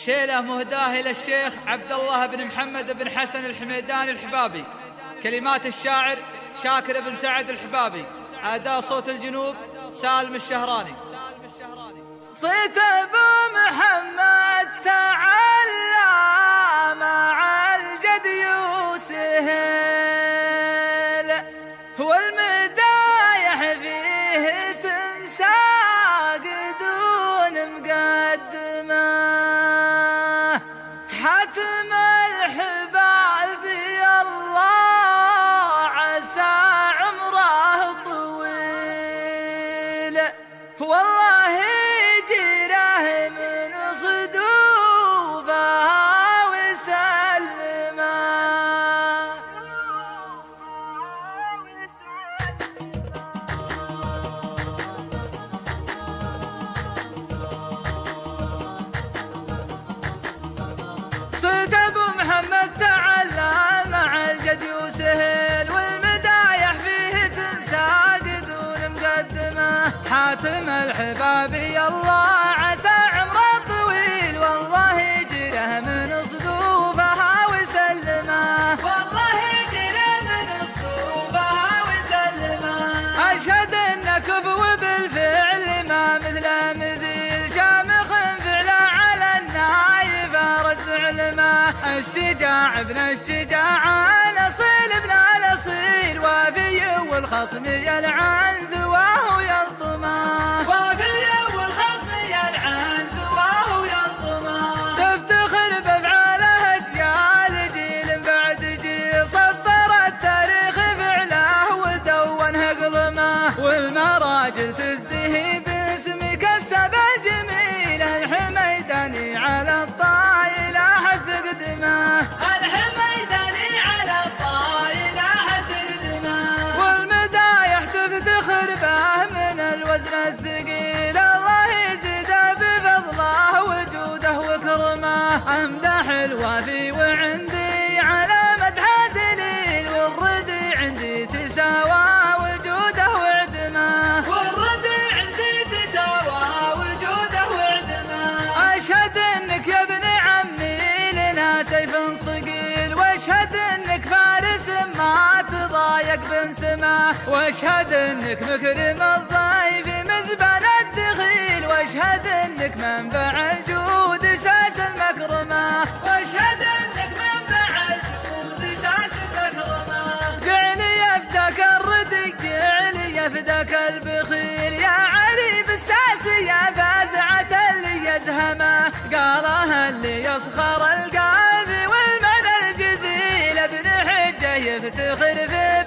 شيلة مهداة إلى الشيخ عبد الله بن محمد بن حسن الحميداني الحبابي. كلمات الشاعر شاكر بن سعد الحبابي. أداء صوت الجنوب سالم الشهراني. صيت أبو محمد تعالى مع الجد يوسهل، والمدايح فيه تنساق دون مقدمة. حتم الحباب الله عسى عمره طويل، والله جيره من صدوفها وسلمه. صيت ابو محمد تعالى مع الجد يسهل، والمدايح فيه تنساق دون مقدمه. حاتم الحبابي الله عسى عمره طويل، والله جره من صدوفها وسلمه. والله جره من صدوفها وسلمه. اشهد ان كفو بالفعل ما مثل مثيل، شامخ فعله على النايف رز علمه. الشجاع ابن الشجاع الاصيل ابن الاصيل، وافي والخصم يلعن ذواه يلطمه. وافي والخصم يلعن ذواه يلطمه. تفتخر بافعاله اجيال جيل بعد جيل، سطر التاريخ فعله ودونها قلمه. والمراجل تزدهي باسمك السبع الجميل، الحميداني على الطايله حث قدمه. الحميداني على الطايله حث قدمه. والمدايح تفتخر به من الوزن الثقيل، الله يزيده بفضله وجوده وكرمه. امدح الوافي وعندي على مدحه دليل، والردي عندي تساوى وجوده وعدمه. والردي عندي تساوى وجوده وعدمه. اشهد انك يا ابن عمي لنا سيف صقيل، واشهد انك فارس ما تضايق بنسمه. واشهد انك مكرم الضيف مزبن الدخيل، واشهد انك منبع الجود اساس المكرمه. واشهد انك منبع الجود اساس المكرمه. جعلي يفداك الردي جعلي يفداك البخيل، يا علي بالساسيه فازعه اللي يزهمه. قالها اللي يصخر القافي والمعنى الجزيل، ابن حجه يفتخر في